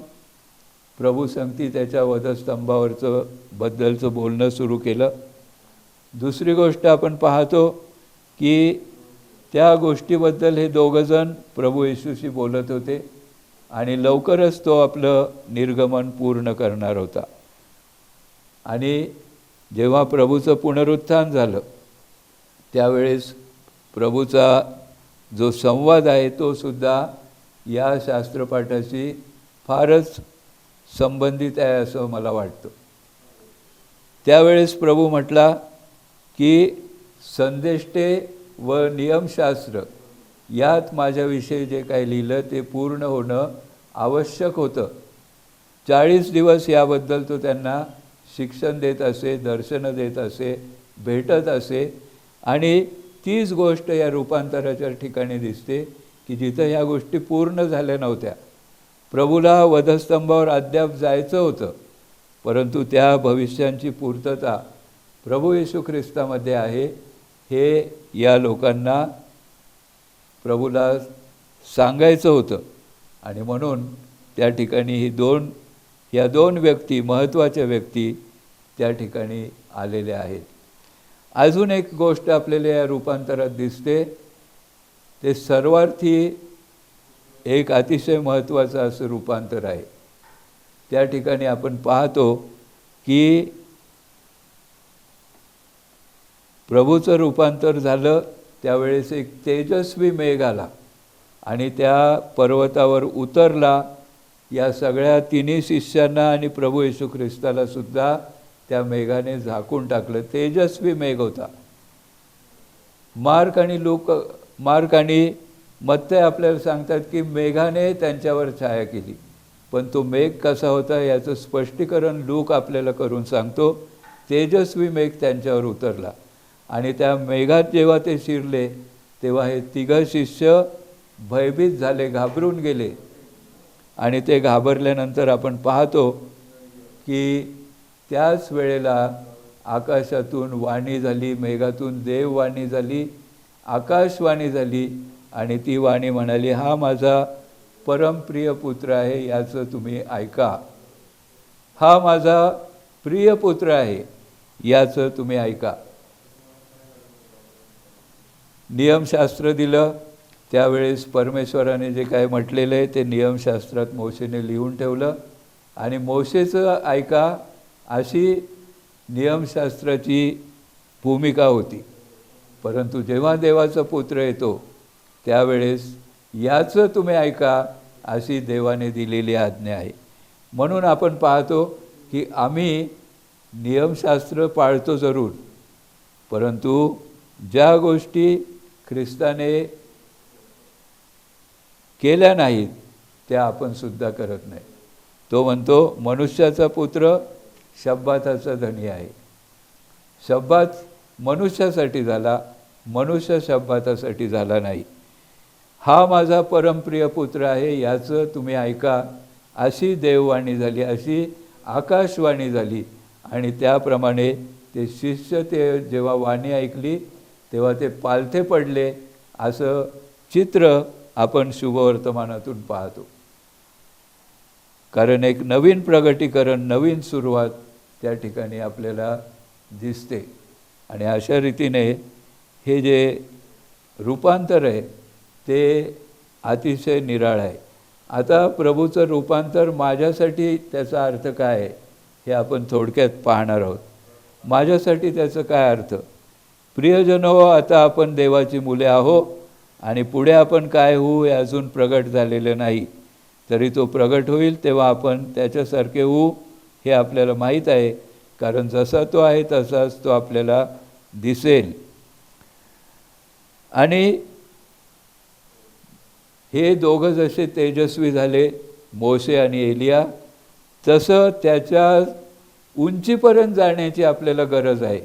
प्रभू संगती त्याच्या वधस्तंभावरचं बद्दलचं बोलणं सुरू केलं. दुसरी गोष्ट आपण पाहतो की त्या गोष्टीबद्दल हे दोघंजण प्रभू येशूशी बोलत होते आणि लवकरच तो आपलं निर्गमन पूर्ण करणार होता. आणि जेव्हा प्रभूचं पुनरुत्थान झालं त्यावेळेस प्रभूचा जो संवाद आहे तो सुद्धा या शास्त्रपाठाशी फारच संबंधित आहे असं मला वाटतं. त्यावेळेस प्रभू म्हटला की संदेष्टे व नियमशास्त्र यात माझ्याविषयी जे काही लिहिलं ते पूर्ण होणं आवश्यक होतं. 40 दिवस याबद्दल तो त्यांना शिक्षण देत असे, दर्शनं देत असे, भेटत असे. आणि तीच गोष्ट या रूपांतराच्या ठिकाणी दिसते की जिथं ह्या गोष्टी पूर्ण झाल्या नव्हत्या. प्रभूला वधस्तंभावर अद्याप जायचं होतं, परंतु त्या भविष्यांची पूर्तता प्रभू येशू ख्रिस्तामध्ये आहे हे या लोकांना प्रभूला सांगायचं होतं. आणि म्हणून त्या ठिकाणी या दोन व्यक्ती, महत्त्वाच्या व्यक्ती त्या ठिकाणी आलेल्या आहेत. अजून एक गोष्ट आपल्याला या रूपांतरात दिसते, ते सर्वार्थी एक अतिशय महत्त्वाचं असं रूपांतर आहे. त्या ठिकाणी आपण पाहतो की प्रभूचं रूपांतर झालं त्यावेळेस एक तेजस्वी मेघ आला आणि त्या पर्वतावर उतरला. या सगळ्या तिन्ही शिष्यांना आणि प्रभू येशू ख्रिस्ताला सुद्धा त्या मेघाने झाकून टाकलं. तेजस्वी मेघ होता. मार्क आणि मत्तय आपल्याला सांगतात की मेघाने त्यांच्यावर छाया केली, पण तो मेघ कसा होता याचं स्पष्टीकरण लूक आपल्याला करून सांगतो. तेजस्वी मेघ त्यांच्यावर उतरला आणि त्या मेघात जेव्हा ते शिरले तेव्हा हे तिघं शिष्य भयभीत झाले, घाबरून गेले. आणि ते घाबरल्यानंतर आपण पाहतो की त्याच वेळेला आकाशातून वाणी झाली, मेघातून देववाणी झाली, आकाशवाणी झाली. आणि ती वाणी म्हणाली, हा माझा परमप्रिय पुत्र आहे, याचं तुम्ही ऐका. हा माझा प्रिय पुत्र आहे, याचं तुम्ही ऐका. नियमशास्त्र दिलं त्यावेळेस परमेश्वराने जे काय म्हटलेलं आहे ते नियमशास्त्रात मोशेने लिहून ठेवलं आणि मोशेचं ऐका अशी नियमशास्त्राची भूमिका होती. परंतु जेव्हा देवाचा पुत्र येतो त्यावेळेस याचं तुम्ही ऐका अशी देवाने दिलेली आज्ञा आहे. म्हणून आपण पाहतो की आम्ही नियमशास्त्र पाळतो जरूर, परंतु ज्या गोष्टी ख्रिस्ताने केल्या नाहीत त्या आपण सुद्धा करत नाही. तो म्हणतो मनुष्याचा पुत्र शब्बाताचा धनी आहे. शब्बात मनुष्यासाठी झाला, मनुष्य शब्बातासाठी झाला नाही. हा माझा परमप्रिय पुत्र आहे, याचं तुम्ही ऐका अशी देववाणी झाली, अशी आकाशवाणी झाली. आणि त्याप्रमाणे ते शिष्य ते जेव्हा वाणी ऐकली तेव्हा ते पालथे पडले, असं चित्र आपण शुभवर्तमानातून पाहतो. कारण एक नवीन प्रगटीकरण, नवीन सुरुवात त्या ठिकाणी आपल्याला दिसते. आणि अशा रीतीने हे जे रूपांतर आहे ते अतिशय निराळ आहे. आता प्रभूचं रूपांतर माझ्यासाठी त्याचा अर्थ काय आहे हे आपण थोडक्यात पाहणार आहोत. माझ्यासाठी त्याचं काय अर्थ? प्रियजनो, आता आपण देवाची मुले आहो आणि पुढे आपण काय होऊ हे अजून प्रगट झालेलं नाही. तरी तो प्रगट होईल तेव्हा आपण त्याच्यासारखे होऊ हे आपल्याला माहीत आहे. कारण जसा तो आहे तसाच तो आपल्याला दिसेल. आणि हे दोघं जसे तेजस्वी झाले मोशे आणि एलिया, तसं त्याच्या उंचीपर्यंत जाण्याची आपल्याला गरज आहे.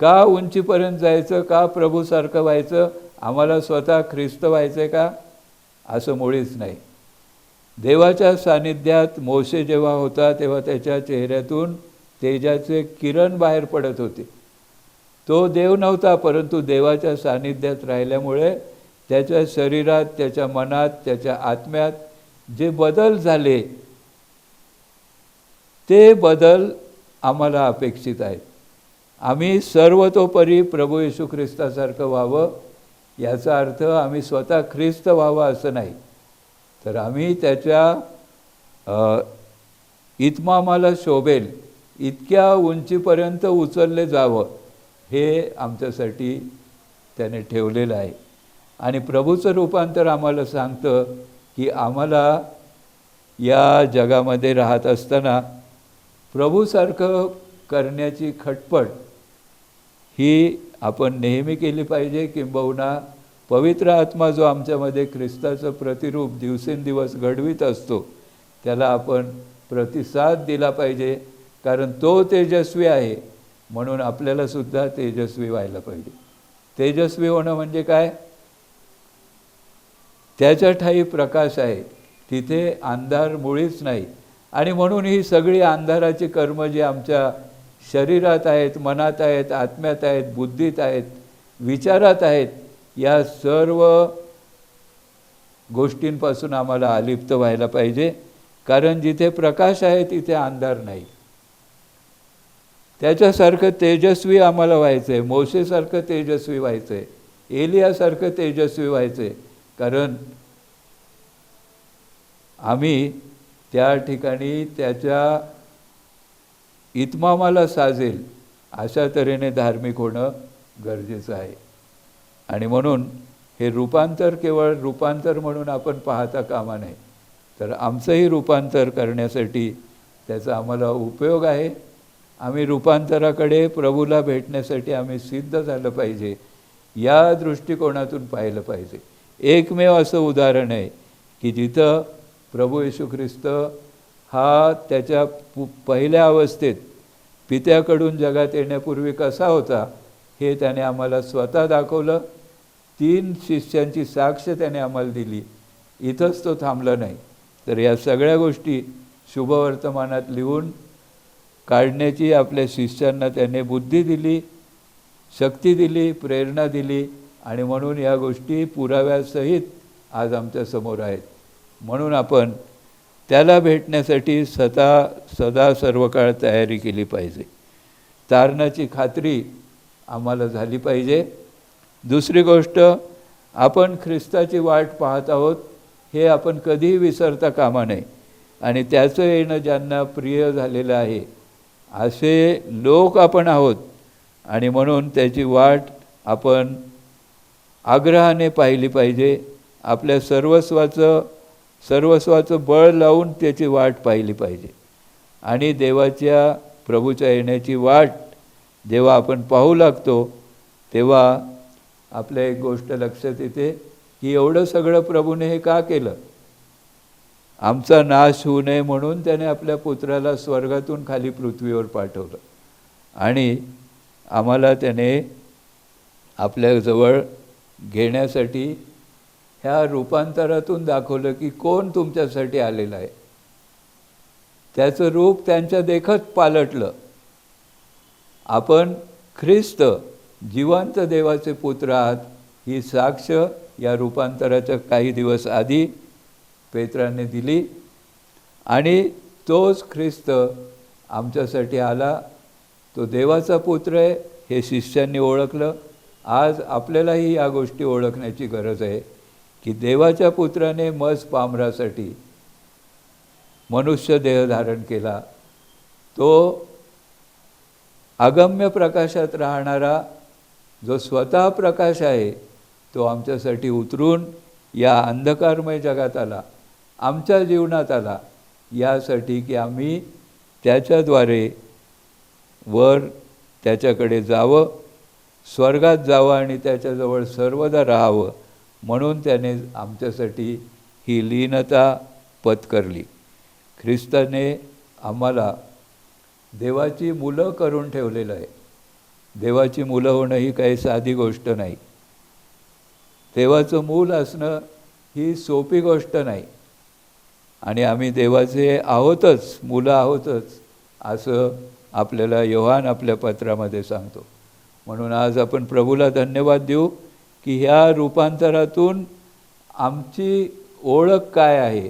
का उंचीपर्यंत जायचं? का प्रभूसारखं व्हायचं? आम्हाला स्वतः ख्रिस्त व्हायचं आहे का? असं मुळीच नाही. देवाच्या सानिध्यात मोशे जेव्हा होता तेव्हा त्याच्या चेहऱ्यातून तेजाचे किरण बाहेर पडत होते. तो देव नव्हता, परंतु देवाच्या सानिध्यात राहिल्यामुळे त्याच्या शरीरात, त्याच्या मनात, त्याच्या आत्म्यात जे बदल झाले ते बदल आम्हाला अपेक्षित आहेत. आम्ही सर्वतोपरी प्रभू येशू ख्रिस्तासारखं व्हावं, याचा अर्थ आम्ही स्वतः ख्रिस्त व्हावं असं नाही, तर आम्ही त्याच्या इतमामाला शोभेल इतक्या उंचीपर्यंत उचलले जावं हे आमच्यासाठी त्याने ठेवलेलं आहे. आणि प्रभूचं रूपांतर आम्हाला सांगतं की आम्हाला या जगामध्ये राहत असताना प्रभूसारखं करण्याची खटपट ही आपण नेहमी केली पाहिजे. किंबहुना पवित्र आत्मा जो आमच्यामध्ये ख्रिस्ताचं प्रतिरूप दिवसेंदिवस घडवीत असतो त्याला आपण प्रतिसाद दिला पाहिजे. कारण तो तेजस्वी आहे, म्हणून आपल्याला सुद्धा तेजस्वी व्हायला पाहिजे. तेजस्वी होणं म्हणजे काय? त्याच्या ठायी प्रकाश आहे, तिथे अंधार मुळीच नाही. आणि म्हणून ही सगळी अंधाराची कर्म जी आमच्या शरीरात आहेत, मनात आहेत, आत्म्यात आहेत, बुद्धीत आहेत, विचारात आहेत, या सर्व गोष्टींपासून आम्हाला अलिप्त व्हायला पाहिजे. कारण जिथे प्रकाश आहे तिथे अंधार नाही. त्याच्यासारखं तेजस्वी आम्हाला व्हायचं आहे, मोशेसारखं तेजस्वी व्हायचं आहे, एलियासारखं तेजस्वी व्हायचं आहे. कारण आम्ही त्या ठिकाणी त्याच्या इतमामाला साजेल अशा तऱ्हेने धार्मिक होणं गरजेचं आहे. आणि म्हणून हे रूपांतर केवळ रूपांतर म्हणून आपण पाहता कामा नये, तर आमचंही रूपांतर करण्यासाठी त्याचा आम्हाला उपयोग आहे. आम्ही रूपांतराकडे प्रभूला भेटण्यासाठी आम्ही सिद्ध झालं पाहिजे, या दृष्टिकोनातून पाहिलं पाहिजे. एकमेव असं उदाहरण आहे की जिथं प्रभू येशू ख्रिस्त हा त्याच्या पहिल्या अवस्थेत पित्याकडून जगात येण्यापूर्वी कसा होता हे त्याने आम्हाला स्वतः दाखवलं. 3 शिष्यांची साक्ष त्याने आम्हाला दिली. इथंच तो थांबला नाही, तर या सगळ्या गोष्टी शुभवर्तमानात लिहून काढण्याची आपल्या शिष्यांना त्याने बुद्धी दिली, शक्ती दिली, प्रेरणा दिली. आणि म्हणून या गोष्टी पुराव्यासहित आज आमच्यासमोर आहेत. म्हणून आपण त्याला भेटण्यासाठी सदा सर्व काळ तयारी केली पाहिजे. तारणाची खात्री आम्हाला झाली पाहिजे. दुसरी गोष्ट, आपण ख्रिस्ताची वाट पाहत आहोत हे आपण कधीही विसरता कामा नये. आणि त्याचं येणं ज्यांना प्रिय झालेलं आहे असे लोक आपण आहोत. आणि म्हणून त्याची वाट आपण आग्रहाने पाहिली पाहिजे. आपल्या सर्वस्वाचं बळ लावून त्याची वाट पाहिली पाहिजे. आणि देवाच्या प्रभूच्या येण्याची वाट जेव्हा आपण पाहू लागतो तेव्हा आपल्या एक गोष्ट लक्षात येते की एवढं सगळं प्रभूने हे का केलं. आमचा नाश होऊ नये म्हणून त्याने आपल्या पुत्राला स्वर्गातून खाली पृथ्वीवर पाठवलं आणि आम्हाला त्याने आपल्याजवळ घेण्यासाठी ह्या रूपांतरातून दाखवलं की कोण तुमच्यासाठी आलेलं आहे. त्याचं रूप त्यांच्या देखत पालटलं. आपण ख्रिस्त जिवंत देवाचे पुत्र आहात ही साक्ष या रूपांतराच्या काही दिवस आधी पेत्राने दिली आणि तोच ख्रिस्त आमच्यासाठी आला. तो देवाचा पुत्र आहे हे शिष्यांनी ओळखलं. आज आपल्यालाही या गोष्टी ओळखण्याची गरज आहे की देवाच्या पुत्राने मज पामरासाठी मनुष्य देह धारण केला. तो अगम्य प्रकाशात राहणारा जो स्वतः प्रकाश आहे तो आमच्यासाठी उतरून या अंधकारमय जगात आला, आमच्या जीवनात आला, यासाठी की आम्ही त्याच्याद्वारे वर त्याच्याकडे जावं, स्वर्गात जावं आणि त्याच्याजवळ सर्वदा राहावं. म्हणून त्याने आमच्यासाठी ही लीनता पत्करली. ख्रिस्ताने आम्हाला देवाची मुलं करून ठेवलेलं आहे. देवाची मुलं होणं ही काही साधी गोष्ट नाही. देवाचं मूल असणं ही सोपी गोष्ट नाही. आणि आम्ही देवाचे आहोतच, मुलं आहोतच असं आपल्याला योहान आपल्या पत्रामध्ये सांगतो. म्हणून आज आपण प्रभूला धन्यवाद देऊ की ह्या रूपांतरातून आमची ओळख काय आहे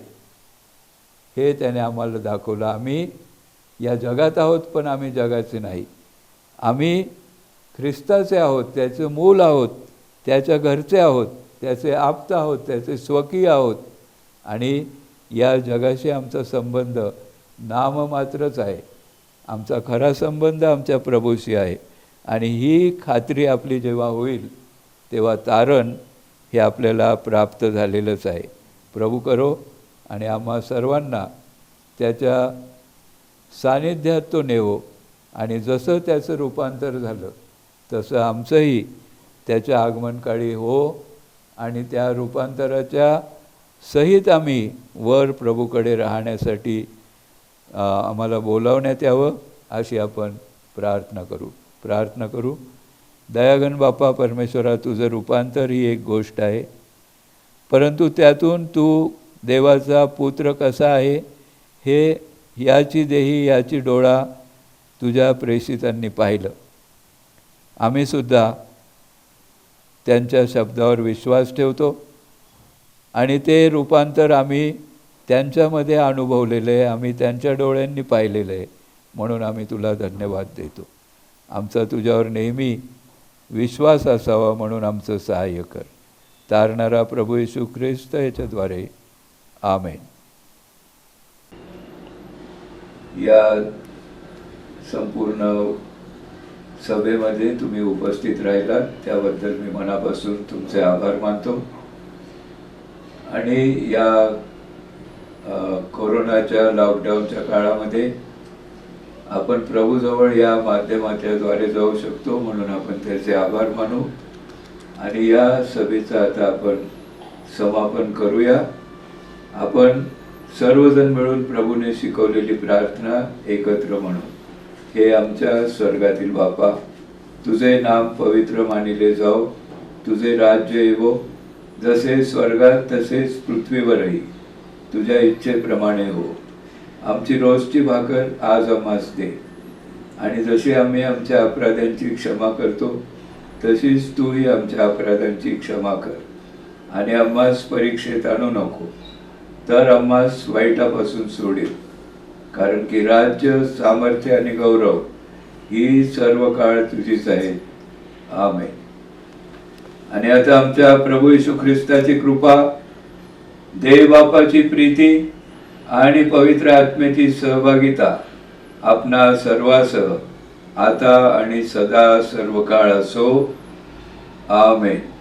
हे त्याने आम्हाला दाखवलं. आम्ही या जगात आहोत पण आम्ही जगाचे नाही. आम्ही ख्रिस्ताचे आहोत, त्याचे मूल आहोत, त्याच्या घरचे आहोत, त्याचे आप्त आहोत, त्याचे स्वकीय आहोत. आणि या जगाशी आमचा संबंध नाममात्रच आहे. आमचा खरा संबंध आमच्या प्रभूशी आहे. आणि ही खात्री आपली जेव्हा होईल तेव्हा तारण हे आपल्याला प्राप्त झालेलंच आहे. प्रभू करो आणि आम्हा सर्वांना त्याच्या सानिध्यात तो नेवो आणि जसं त्याचं रूपांतर झालं तसं आमचंही त्याच्या आगमनकाळी हो आणि त्या रूपांतराच्या सहित आम्ही वर प्रभूकडे राहण्यासाठी आम्हाला बोलावण्यात यावं अशी आपण प्रार्थना करू. दयागण बापा परमेश्वरा, तुझं रूपांतर ही एक गोष्ट आहे, परंतु त्यातून तू देवाचा पुत्र कसा आहे हे याची देही याची डोळा तुझ्या प्रेषितांनी पाहिलं. आम्हीसुद्धा त्यांच्या शब्दावर विश्वास ठेवतो आणि ते रूपांतर आम्ही त्यांच्यामध्ये अनुभवलेलं आहे, आम्ही त्यांच्या डोळ्यांनी पाहिलेलं आहे. म्हणून आम्ही तुला धन्यवाद देतो. आमचा तुझ्यावर नेहमी विश्वास असावा म्हणून आमचं सहाय्य कर. तारणारा प्रभू येशू ख्रिस्त याच्याद्वारे आमेन. या संपूर्ण सभेमध्ये तुम्ही उपस्थित राहिलात त्याबद्दल मी मनापासून तुमचे आभार मानतो. आणि या कोरोनाच्या लॉकडाऊनच्या काळामध्ये आपण प्रभूजवळ या माध्यमाच्याद्वारे जाऊ शकतो म्हणून आपण त्याचे आभार मानू. आणि या सभेचं आता आपण समापन करूया. आपण सर्वजण मिळून प्रभूने शिकवलेली प्रार्थना एकत्र म्हणू. हे आमच्या स्वर्गातील बापा, तुझे नाम पवित्र मानिले जाओ, तुझे राज्य येवो, जसे स्वर्गात तसेच पृथ्वीवरही तुझ्या इच्छेप्रमाणे हो. आमची रोजची भाकर आज आम्हास दे आणि जशी आम्ही आमच्या अपराधांची क्षमा करतो तशीच तूही आमच्या अपराधांची क्षमा कर. आणि आम्हास परीक्षेत आणू नको तर आम्हास वाईटापासून सोडेल. कारण की राज्य, सामर्थ्य आणि गौरव ही सर्व काळ तुझीच आहे. आमेन. आणि आता आमच्या प्रभू येशू ख्रिस्ताची कृपा, देव बापाची प्रीती आणि पवित्र आत्म्याची सहभागिता आपणा सर्वासह आता आणि सदा सर्व काळ असो. आमेन.